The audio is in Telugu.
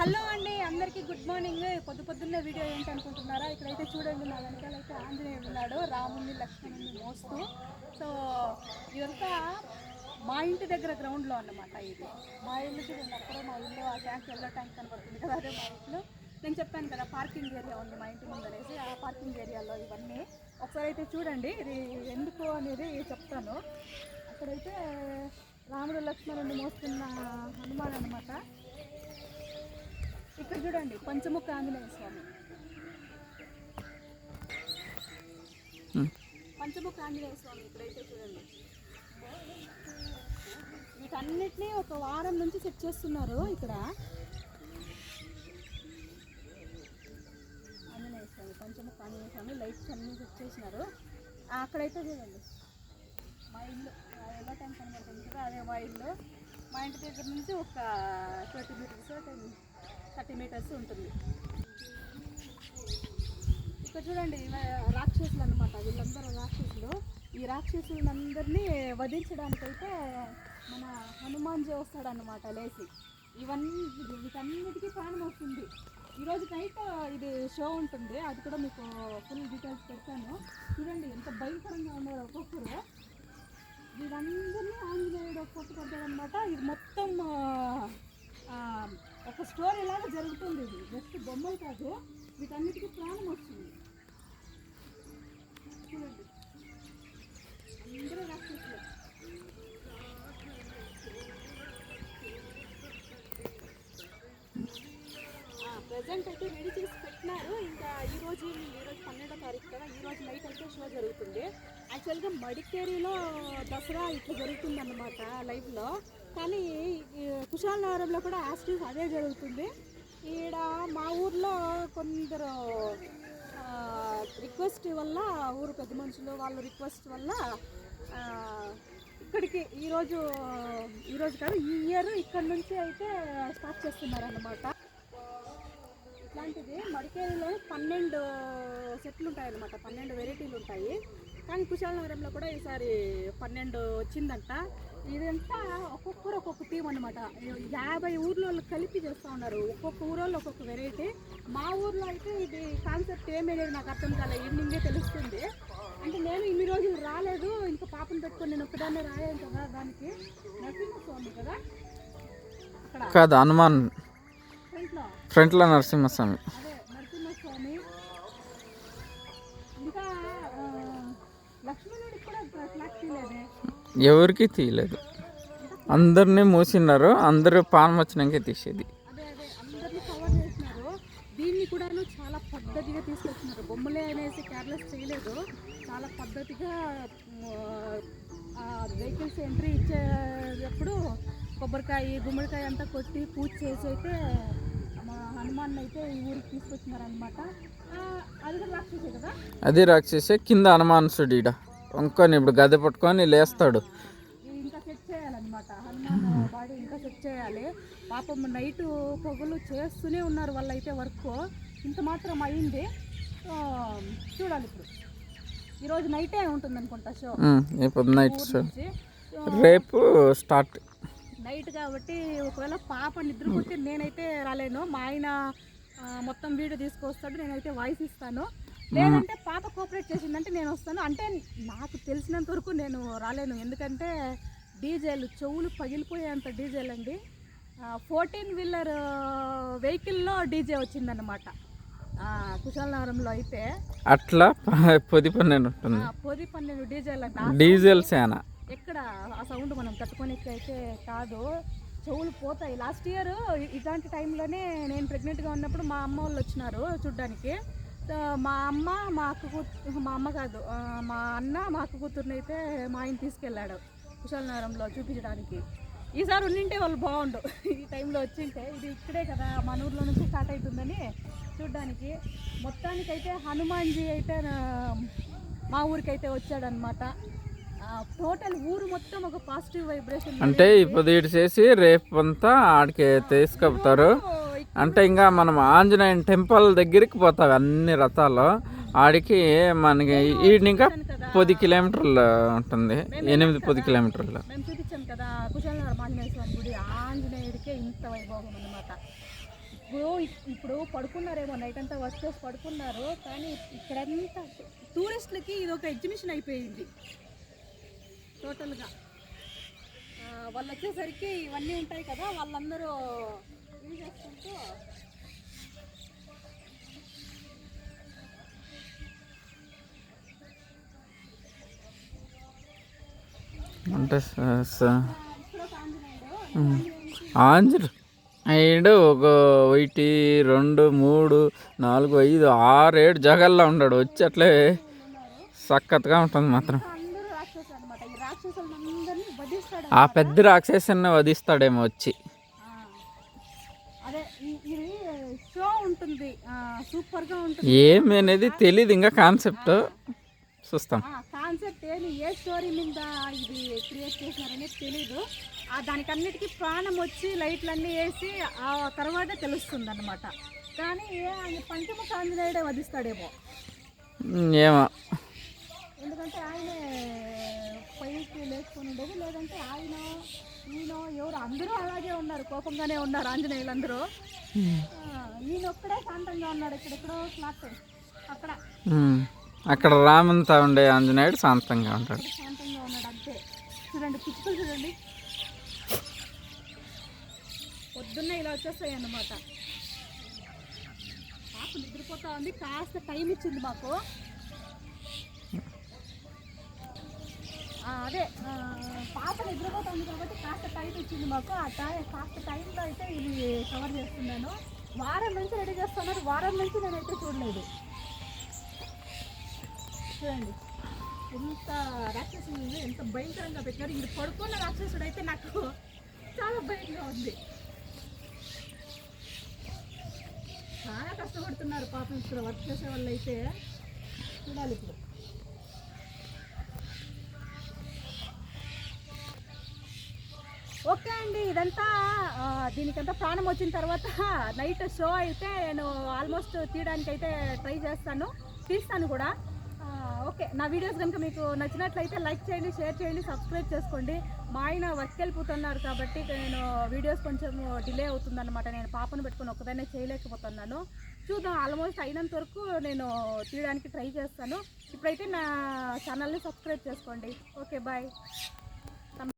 హలో అండి, అందరికీ గుడ్ మార్నింగ్. పొద్దున్నే వీడియో ఏంటి అనుకుంటున్నారా? ఇక్కడైతే చూడండి, నా వెనకాల అయితే ఆంజనేయుడు ఉన్నాడు, రాముని లక్ష్మణుని మోస్తూ. సో ఇదంతా మా ఇంటి దగ్గర గ్రౌండ్లో అన్నమాట. ఇది మా ఇల్లు చూడండి, అక్కడ మా ఇల్లు, ఆ ట్యాంక్ ఎల్లో ట్యాంక్ కనబడుతుంది కదా, అదే మా ఇల్లు. నేను చెప్పాను కదా పార్కింగ్ ఏరియా ఉంది మా ఇంటి ముందు అనేసి, ఆ పార్కింగ్ ఏరియాలో ఇవన్నీ ఒకసారి అయితే చూడండి. ఇది ఎందుకు అనేది చెప్తాను. అక్కడైతే రాముడు లక్ష్మణుని మోస్తున్న హనుమాన్ అనమాట. ఇక్కడ చూడండి, పంచముఖ ఆంజనేయ స్వామి. పంచముఖ ఆంజనేయ స్వామి ఇక్కడైతే చూడండి. వీటన్నిటినీ ఒక వారం నుంచి సెట్ చేస్తున్నారు ఇక్కడ. ఆంజనేయ స్వామి, పంచముఖ ఆంజనేయ స్వామి లైట్స్ అన్నీ సెట్ చేసినారు. అక్కడైతే చూడండి మా ఇల్లు, ఎలా ట్యాంక్ కనబడుతుంది కదా, అదే మా ఇల్లు. మా ఇంటి దగ్గర నుంచి ఒక 30 మీటర్స్ ఉంటుంది. ఇక్కడ చూడండి, రాక్షసులు అనమాట. వీళ్ళందరూ రాక్షసులు. ఈ రాక్షసులందరినీ వధించడానికైతే మన హనుమాన్జీ వస్తాడనమాట లేచి. వీటన్నిటికీ ప్రాణం వస్తుంది. ఈరోజు నైట్ ఇది షో ఉంటుంది, అది కూడా మీకు ఫుల్ డీటెయిల్స్ పెడతాను. చూడండి ఎంత భయంకరంగా ఉన్నారు ఒక్కొక్కరు. వీళ్ళందరినీ ఆంజనేయుడు ఒక్కొక్కటి పడ్డాడనమాట. ఇది మొత్తం ఒక స్టోరీ లాగా జరుగుతుంది. ఇది జస్ట్ బొమ్మలు కాదు, వీటన్నిటికీ ప్రాణం వస్తుంది. చూడండి, అందరూ రాక్షసులు. ప్రజెంట్ అయితే రెడీ చేసి పెట్టినారు. ఇంకా ఈరోజు 12వ తారీఖు కదా, ఈరోజు నైట్ అయితే షో జరుగుతుంది. యాక్చువల్గా మడికేరిలో దసరా ఇట్లా జరుగుతుంది అన్నమాట లైవ్లో. కానీ కుశాలనగరంలో కూడా యాక్టివ్ అదే జరుగుతుంది. ఈడ మా ఊర్లో కొందరు రిక్వెస్ట్ వల్ల, ఊరు పెద్ద మనుషులు వాళ్ళ రిక్వెస్ట్ వల్ల ఇక్కడికి ఈరోజు కాదు, ఈ ఇయర్ ఇక్కడ నుంచి అయితే స్టార్ట్ చేస్తున్నారన్నమాట. ఇట్లాంటిది మడికేరిలో 12 సెట్లు ఉంటాయన్నమాట, 12 వెరైటీలు ఉంటాయి. కానీ కుశాలనగరంలో కూడా ఈసారి 12 వచ్చిందంట. ఇదంతా ఒక్కొక్కరు ఒక్కొక్క టీం అనమాట. 50 ఊర్లో కలిపి చేస్తూ ఉన్నారు. ఒక్కొక్క ఊరోళ్ళు ఒక్కొక్క వెరైటీ. మా ఊర్లో అయితే ఇది కాన్సెప్ట్ ఏమనేది నాకు అర్థం కాలే, ఈవినింగే తెలుస్తుంది. అంటే నేను ఇన్ని రోజులు రాలేదు, ఇంకా పాపను పెట్టుకొని నేను ఒక్కదాన్నే రాయాను కదా. దానికి నరసింహస్వామి కదా అక్కడ కాదు, హనుమాన్ ఫ్రంట్లో నరసింహస్వామి. అదే నరసింహస్వామి. ఇంకా లక్ష్మణుడికి కూడా ఫ్లాగ్ తీయలేదే, ఎవరికి తీయలేదు. అందరినీ మూసినారు, అందరూ పానం వచ్చినాకే తీసేది. అదే అందరినీ కవర్ చేసినారు. దీన్ని కూడా చాలా పద్ధతిగా తీసుకొచ్చినారు. బొమ్మలే అనేసి కేర్లెస్ చేయలేదు, చాలా పద్ధతిగా. వెహికల్స్ ఎంట్రీ ఇచ్చేటప్పుడు కొబ్బరికాయ గుమ్మడికాయ అంతా కొట్టి పూజ చేసి అయితే మా హనుమాన్ అయితే ఈ ఊరికి తీసుకొచ్చినారనమాట. అది కూడా రాక్షసే కదా, అది రాక్షసే. కింద హనుమాన్సుడు ఈడ వంకొని ఇప్పుడు గద్దె పట్టుకొని లేస్తాడు. ఇంకా సెట్ చేయాలన్నమాట, హనుమాన్ బాడీ ఇంకా సెట్ చేయాలి. పాపం నైట్ పొగలు చేస్తూనే ఉన్నారు వాళ్ళైతే వర్క్. ఇంత మాత్రం అయింది. చూడాలి ఇప్పుడు. ఈరోజు నైటే ఉంటుంది అనుకుంటా షో. ఇప్పుడు నైట్ షో, రేపు స్టార్ట్ నైట్ కాబట్టి ఒకవేళ పాప నిద్రపోతే నేనైతే రాలేను. మా ఆయన మొత్తం వీడియో తీసుకొస్తాడు, నేనైతే వాయిస్ ఇస్తాను. లేదంటే పాప కోఆపరేట్ చేసిందంటే నేను వస్తాను. అంటే నాకు తెలిసినంత వరకు నేను రాలేను, ఎందుకంటే డీజేలు చెవులు పగిలిపోయేంత డీజేలు అండి. 14 వీలర్ వెహికల్లో డీజే వచ్చిందన్నమాట కుశాలనగరంలో. అయితే అట్లా 10-12 ఉంటుంది, 10-12 డీజేలు అంట. డీజిల్ సేన. ఎక్కడ ఆ సౌండ్ మనం తట్టుకోనికి అయితే కాదు, చెవులు పోతాయి. లాస్ట్ ఇయర్ ఇలాంటి టైంలోనే నేను ప్రెగ్నెంట్గా ఉన్నప్పుడు మా అమ్మ వాళ్ళు వచ్చినారు చూడ్డానికి. మా అమ్మ మా అమ్మ కాదు, మా అన్న మా అక్క కూతుర్ని అయితే మా ఆయన తీసుకెళ్ళాడు కుశాలనగరంలో చూపించడానికి. ఈసారి ఉండింటే వాళ్ళు బాగుండు, ఈ టైంలో వచ్చింటే. ఇది ఇక్కడే కదా, మన ఊర్లో నుంచి స్టార్ట్ అవుతుందని చూడ్డానికి. మొత్తానికైతే హనుమాన్జీ అయితే మా ఊరికైతే వచ్చాడనమాట. టోటల్ ఊరు మొత్తం ఒక పాజిటివ్ వైబ్రేషన్. అంటే ఇప్పుడు ఇటు చేసి రేపు అంతా ఆడికి తీసుకెళ్తారు. అంటే ఇంకా మనం ఆంజనేయ టెంపుల్ దగ్గరికి పోతాయి అన్ని రథాలు. ఆడికి మనకి ఈయన ఇంకా 10 కిలోమీటర్లు ఉంటుంది, 8-10 కిలోమీటర్లు. మేము చూపించాం కదా కుశాలనగరం ఆంజనేయ స్వామి గుడి, ఆంజనేయుడికే ఇంత వైభవం అన్నమాట. ఇప్పుడు పడుకున్నారేమో, నైట్ అంతా వర్క్ చేసి పడుకున్నారు, కానీ ఇక్కడంతా టూరిస్టులకి ఇది ఒక ఎగ్జిబిషన్ అయిపోయింది టోటల్గా. వాళ్ళు వచ్చేసరికి ఇవన్నీ ఉంటాయి కదా, వాళ్ళందరూ ఇది చేసుకుంటూ అంటే ఆంజనేయుడు ఒక 1 2 3 4 5 6 7 జగల్లో ఉన్నాడు. వచ్చి అట్లే సక్కత్గా ఉంటుంది మాత్రం. అందరూ రాక్షసులు అనమాట. ఈ రాక్షసులందరినీ వధిస్తాడు. ఆ పెద్ద రాక్షసుని వధిస్తాడేమో వచ్చి. అదే ఇది షో ఉంటుంది, సూపర్గా ఉంటుంది. ఏమి అనేది తెలీదు ఇంకా, కాన్సెప్ట్ చూస్తాం. కాన్సెప్ట్ ఏమి, ఏ స్టోరీ మీద ఇది క్రియేట్ చేసినారనేది తెలీదు. దానికన్నిటికీ ప్రాణం వచ్చి లైట్లన్నీ వేసి ఆ తర్వాత తెలుస్తుంది అనమాట. కానీ పంచముఖ ఆంజనేయుడే వధిస్తాడేమో, ఏమో. ఎందుకంటే ఆయనే పైకి లేచుకొని ఉండేది, లేదంటే ఆయన ఈయన ఎవరు అందరూ అలాగే ఉన్నారు, కోపంగానే ఉన్నారు ఆంజనేయులు అందరూ. ఈయన ఒక్కడే శాంతంగా ఉన్నాడు. ఇక్కడెక్కడో ఫ్లాట్ అక్కడ రామంతా ఉండే ఆంజనేయుడు శాంతంగా ఉంటాడు. శాంతంగా ఉన్నాడు అంతే. చూడండి పిచ్చుకలు చూడండి, పొద్దున్నే ఇలా వచ్చేస్తాయి అన్నమాట. పాప నిద్రపోతా ఉంది, కాస్త టైం ఇచ్చింది మాకు. అదే పాప నిద్రపోతుంది కాబట్టి కాస్త టైం ఇచ్చింది మాకు. కాస్త టైంలో అయితే ఇది కవర్ చేస్తున్నాను. వారం నుంచి రెడీ చేస్తున్నారు, వారం నుంచి నేనైతే చూడలేదు. చూడండి ఎంత రాక్షసుడు, ఎంత భయంకరంగా పెట్టారు. ఇది పడుకున్న రాక్షసుడు అయితే నాకు చాలా భయంగా ఉంది. చాలా కష్టపడుతున్నారు పాపం ఇక్కడ వర్క్ చేసే వాళ్ళు అయితే. చూడాలి ఇప్పుడు. ఓకే అండి, ఇదంతా దీనికంతా ప్రాణం వచ్చిన తర్వాత నైట్ షో అయితే నేను ఆల్మోస్ట్ తీయడానికి అయితే ట్రై చేస్తాను, తీస్తాను కూడా. ఓకే, నా వీడియోస్ కనుక మీకు నచ్చినట్లయితే లైక్ చేయండి, షేర్ చేయండి, సబ్స్క్రైబ్ చేసుకోండి. మా ఆయన వర్క్ వెళ్ళిపోతున్నారు కాబట్టి నేను వీడియోస్ కొంచెం డిలే అవుతుందన్నమాట. నేను పాపను పెట్టుకుని ఒక్కదాన్నే చేయలేకపోతున్నాను. చూద్దాం, ఆల్మోస్ట్ అయినంత వరకు నేను తీయడానికి ట్రై చేస్తాను. ఇప్పుడైతే నా ఛానల్ని సబ్స్క్రైబ్ చేసుకోండి. Okay, bye.